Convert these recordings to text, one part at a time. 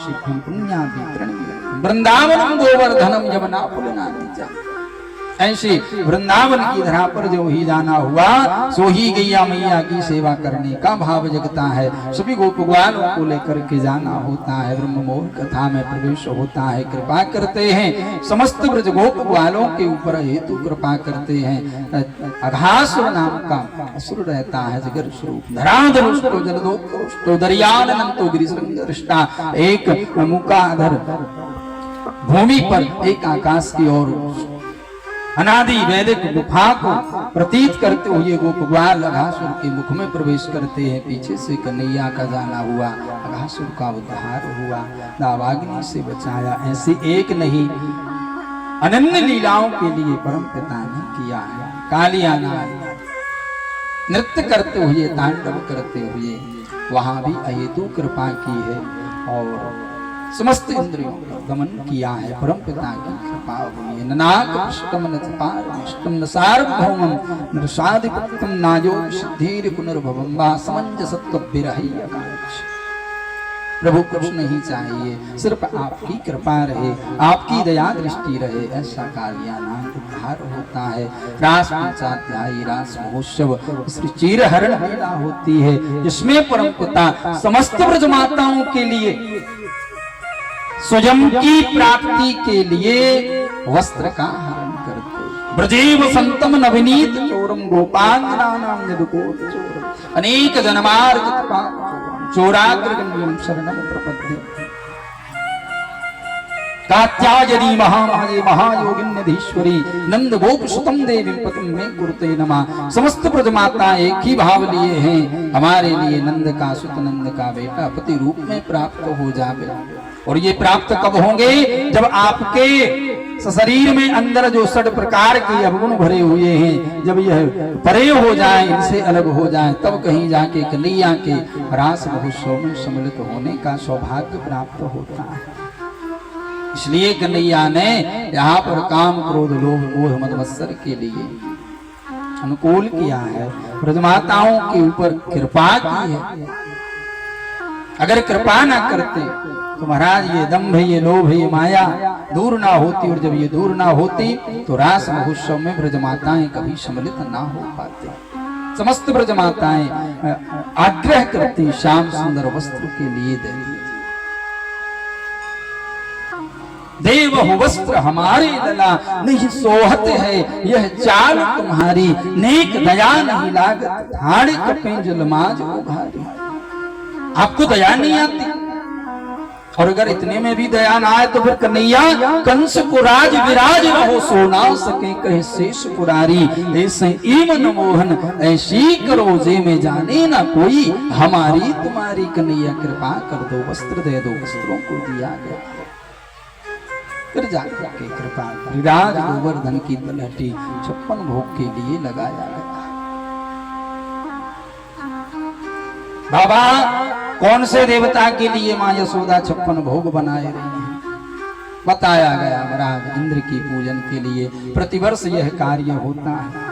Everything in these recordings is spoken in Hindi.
शीघ्रं पुण्याभितरणं वृंदावनम गोवर्धनम यमुना पुलनाति च। ऐसे वृंदावन की धरा पर जो ही जाना हुआ सो ही गैया मैया की सेवा करने का भाव जगता है। सभी गोप ग्वालों को लेकर के जाना होता है। ब्रह्म मोह कथा में प्रवेश होता है। कृपा करते हैं समस्त ब्रज गोप ग्वालों के ऊपर हेतु कृपा करते हैं। अघासुर नाम का असुर रहता है जगर स्वरूप धराधरुष्टो जलदोष्टो दरियानंतो गिरिशृंगदृष्टा। एक मुकाधर भूमि पर एक आकाश की ओर अनादि वैदिक गुफा को प्रतीत करते हुए गोप ग्वाल अघासुर के मुख में प्रवेश करते हैं। पीछे से कन्हैया का जाना हुआ, अघासुर का उद्धार हुआ, दावाग्नि से बचाया। ऐसे एक नहीं अनन्य लीलाओं के लिए परम पिता ने किया है। कालिया नृत्य करते हुए, तांडव करते हुए वहां भी अहेतु कृपा की है और समस्त इंद्रियों का दमन किया है। परम पिता की कृपा हुई है। ननाक पुष्टम नपारमिष्टम न सार्वभौमम नृषाधिपत्यम नायो सिद्धीर पुनर्भवम वा समंजसत्व विरहि आकांक्ष। प्रभु कुछ नहीं चाहिए, सिर्फ आपकी कृपा रहे, आपकी दया दृष्टि रहे, ऐसा कालियानाथ उद्धार होता है। रास पंचाध्यायी रास महोत्सव श्री चीर हरण मेला होती है, जिसमें परम पिता समस्त ब्रज माताओं के लिए स्वयं की प्राप्ति के लिए वस्त्र का हरण करते। ब्रजेव संतम नवनीत चोरम गोपांगनानां यदुकोट चोरम अनेक जन्मार्जित पाप चोराग्रगम्यं शरणं प्रपद्ये। कात्यायनी महामाये महायोगिन्यधीश्वरी नंद गोप सुतम देवी पतिं मे कुरुते नमः। समस्त ब्रज माता एक ही भाव लिए हैं, हमारे लिए नंद का सुत नंद का बेटा पति रूप में प्राप्त हो जावे। और ये प्राप्त कब होंगे? जब आपके शरीर में अंदर जो 6 प्रकार के अवगुण भरे हुए हैं, जब यह परे हो जाए, इनसे अलग हो जाए, तब कहीं जाके कन्हैया के रास महोत्सव में सम्मिलित होने का सौभाग्य प्राप्त होता है। इसलिए कन्हैया ने यहाँ पर काम क्रोध लोभ मोह मद मत्सर के लिए अनुकूल किया है, ब्रजमाताओं के ऊपर कृपा की है। अगर कृपा ना करते तो महाराज ये दंभ ये लोभ ये माया दूर ना होती, और जब ये दूर ना होती तो रास महोत्सव में ब्रजमाताएं कभी सम्मिलित ना हो पाते। समस्त ब्रजमाताएं आग्रह करती श्याम सुंदर वस्त्र के लिए देव वस्त्र हमारे लला नहीं सोहत है, यह चाल तुम्हारी नेक दया नहीं लागत धाड़ कपें जलमाज उघारी। आपको दया नहीं आती, और अगर इतने में भी दया ना आए तो फिर कन्हैया कंस को राज विराज रहो सो ना सके कहे शेष पुरारी। ऐसे मन मोहन ऐसी करो जे में जाने ना कोई, हमारी तुम्हारी कन्हैया कृपा कर दो वस्त्र दे दो। वस्त्रों को दिया गया, फिर जाकर के कृपा विराज गोवर्धन की तलहटी 56 भोग के लिए लगाया गया। बाबा कौन से देवता के लिए मां यशोदा 56 भोग बनाए रही हैं? बताया गया महाराज इंद्र की पूजन के लिए प्रतिवर्ष यह कार्य होता है।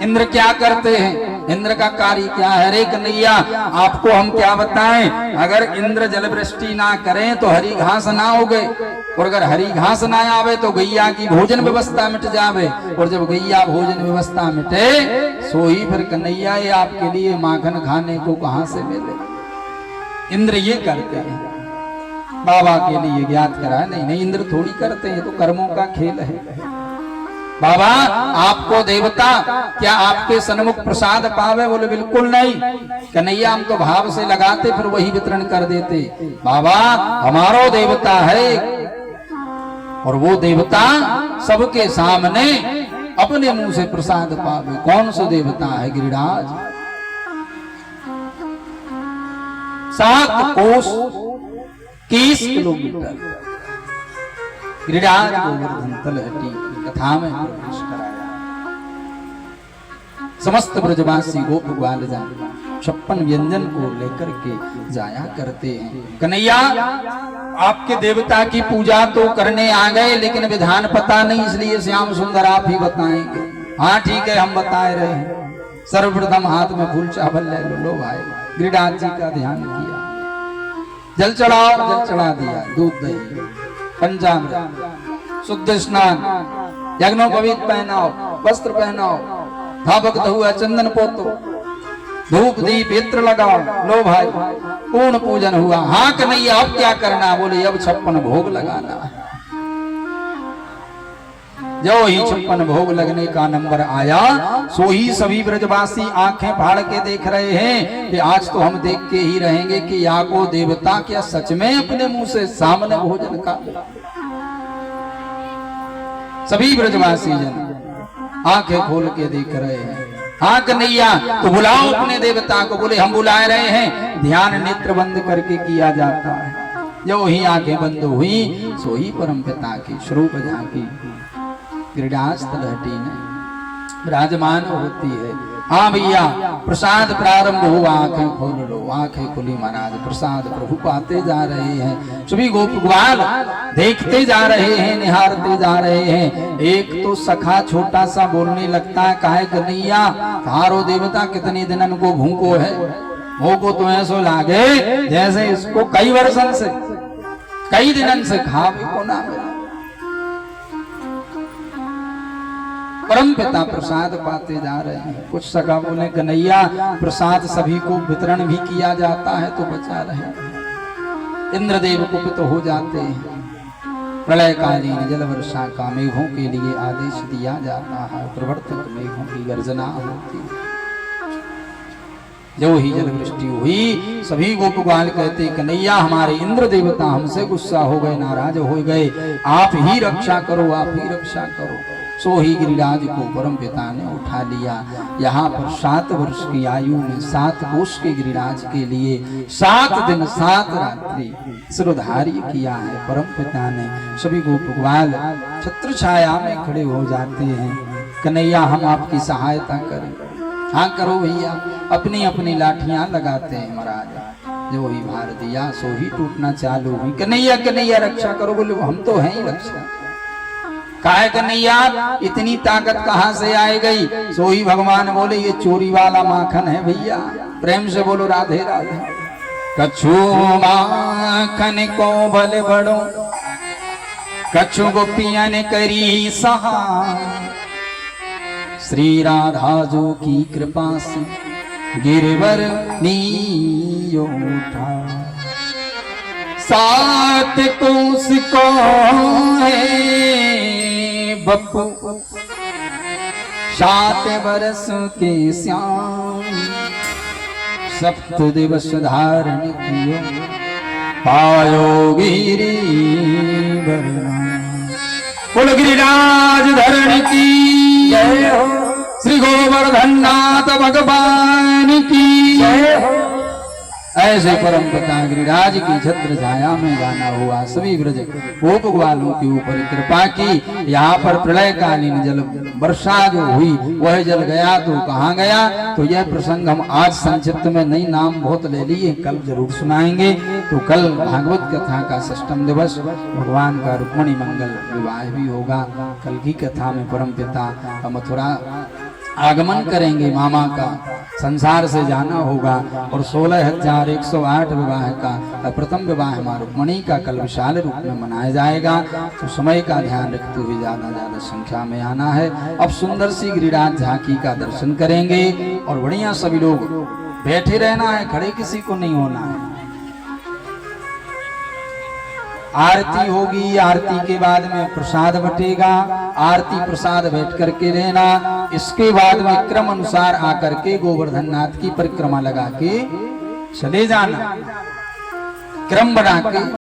इंद्र क्या करते हैं? इंद्र का कार्य क्या है? अरे कन्हैया आपको हम क्या बताएं, अगर इंद्र जल वृष्टि ना करें तो हरी घास ना उगे, और अगर हरी घास ना आवे तो गैया की भोजन व्यवस्था मिट जावे, और जब गैया भोजन व्यवस्था मिटे सो ही फिर कन्हैया ये आपके लिए माखन खाने को कहां से मिले। इंद्र ये करते हैं, बाबा के लिए ज्ञात करा। नहीं इंद्र थोड़ी करते हैं, तो कर्मों का खेल है। बाबा आपको देवता क्या आपके सन्मुख प्रसाद पावे? बोले बिल्कुल नहीं कन्हैया, हम तो भाव से लगाते फिर वही वितरण कर देते। बाबा हमारो देवता है, और वो देवता सबके सामने अपने मुंह से प्रसाद पावे। कौन सा देवता है? गिरिराज। 7 कोस 30 किलोमीटर गिरिराज गोवर्धन तलहटी कथा में प्रवेश कराया। समस्त ब्रजवासी गोप ग्वाल जन 56 व्यंजन को लेकर के जाया करते हैं। कन्हैया आपके देवता की पूजा तो करने आ गए, लेकिन विधान पता नहीं, इसलिए श्याम सुंदर आप ही बताएंगे। हाँ ठीक है, हम बताए रहे हैं। सर्वप्रथम हाथ में फूल चावल ले लो भाई। गिरिराज जी का ध्यान किया, जल चढ़ाओ, जल चढ़ा दिया, दूध दही पंचामृत शुद्ध स्नान, यज्ञोपवीत पहनाओ, वस्त्र पहनाओ, धावक हुआ चंदन पोतो, धूप दीप इत्र लगाओ, लो भाई पूर्ण पूजन हुआ। हाँ कन्हैया अब क्या करना? बोले अब 56 भोग लगाना है। जो ही 56 भोग लगने का नंबर आया, सो ही सभी ब्रजवासी आंखें फाड़ के देख रहे हैं कि आज तो हम देख के ही रहेंगे कि या को देवता क्या सच में अपने मुंह से सामने भोजन का। सभी ब्रजवासी जन आंखें खोल के देख रहे हैं। हाँ कन्हैया तो बुलाओ अपने देवता को। बोले हम बुला रहे हैं। ध्यान नेत्र बंद करके किया जाता है। जो ही आंखें बंद हुई, सो ही परम पिता की स्वरूप झांकी गिरिराज तलहटी में विराजमान होती है। हाँ भैया प्रसाद प्रारंभ हुआ, आंखें खोल लो। आंखें खुली महाराज, प्रसाद प्रभु पाते जा रहे हैं। सभी गोप ग्वाल देखते जा रहे हैं, निहारते जा रहे हैं। एक तो सखा छोटा सा बोलने लगता है, काहे कन्हैया थारो देवता कितने दिनन को भूखो है, भूखो तो ऐसो लागे जैसे इसको कई वर्षन से कई दिनन से खा भी को ना मिला। परम पिता प्रसाद पाते जा रहे हैं। कुछ सखा बोले कन्हैया प्रसाद सभी को वितरण भी किया जाता है तो बचा रहे। इंद्रदेव कुपित हो जाते हैं। प्रलयकालीन जल वर्षा का मेघों के लिए आदेश दिया जाता है। प्रवर्तक मेघों की गर्जना होती है। जो ही जल वृष्टि हुई, सभी गोप ग्वाल कहते कन्हैया हमारे इंद्र देवता हमसे गुस्सा हो गए, नाराज हो गए, आप ही रक्षा करो, आप ही रक्षा करो। सो ही गिरिराज को परम पिता ने उठा लिया। यहाँ पर 7 वर्ष की आयु में 7 कोष के गिरिराज के लिए 7 दिन 7 रात्रि सिरोधार्य किया है परम पिता ने। सभी गोप ग्वाल छत्र छाया में खड़े हो जाते हैं। कन्हैया हम आपकी सहायता करें। हाँ करो भैया। अपनी अपनी लाठियां लगाते हैं महाराज। जो ही भार दिया सो ही टूटना चालू हुई। कन्हैया कन्हैया रक्षा करो। बोले हम तो हैं ही रक्षा। काहे कन्हैया इतनी ताकत कहाँ से आए गई? सो ही भगवान बोले ये चोरी वाला माखन है भैया। प्रेम से बोलो राधे राधे। कछु माखन को बल बड़ो, कछु गोपियन करी सहा, श्री राधा जो की कृपा से गिरवर नीयो उठा। 7 कोस को है बप्पू, 7 बरस के श्याम, 7 दिवस धारण कियो, पायो गिरी वरना। बोलो गिरिराज धरण की जय हो। श्री गोवर्धननाथ भगवान की जय हो। ऐसे परम पिता गिरिराज की छत्र छाया में गाना हुआ। सभी ब्रज गोप ग्वालों के ऊपर कृपा की। यहाँ पर प्रलयकालीन जल वर्षा जो हुई वह जल गया तो कहाँ गया? तो यह प्रसंग हम आज संक्षिप्त में नहीं, नाम बहुत ले लिए, कल जरूर सुनाएंगे। तो कल भागवत कथा का 6म दिवस, भगवान का रुक्मिणी मंगल विवाह भी होगा। कल की कथा में परम पिता मथुरा आगमन करेंगे, मामा का संसार से जाना होगा। और 16,108 विवाह का प्रथम विवाह हमारा रुक्मिणी का कल विशाल रूप में मनाया जाएगा। तो समय का ध्यान रखते हुए ज्यादा संख्या में आना है। अब सुंदर सी गिरिराज झांकी का दर्शन करेंगे और बढ़िया सभी लोग बैठे रहना है, खड़े किसी को नहीं होना है। आरती होगी, आरती के बाद में प्रसाद बटेगा। आरती प्रसाद बैठ करके रहना। इसके बाद में क्रम अनुसार आकर के गोवर्धननाथ की परिक्रमा लगा के चले जाना। क्रम बना के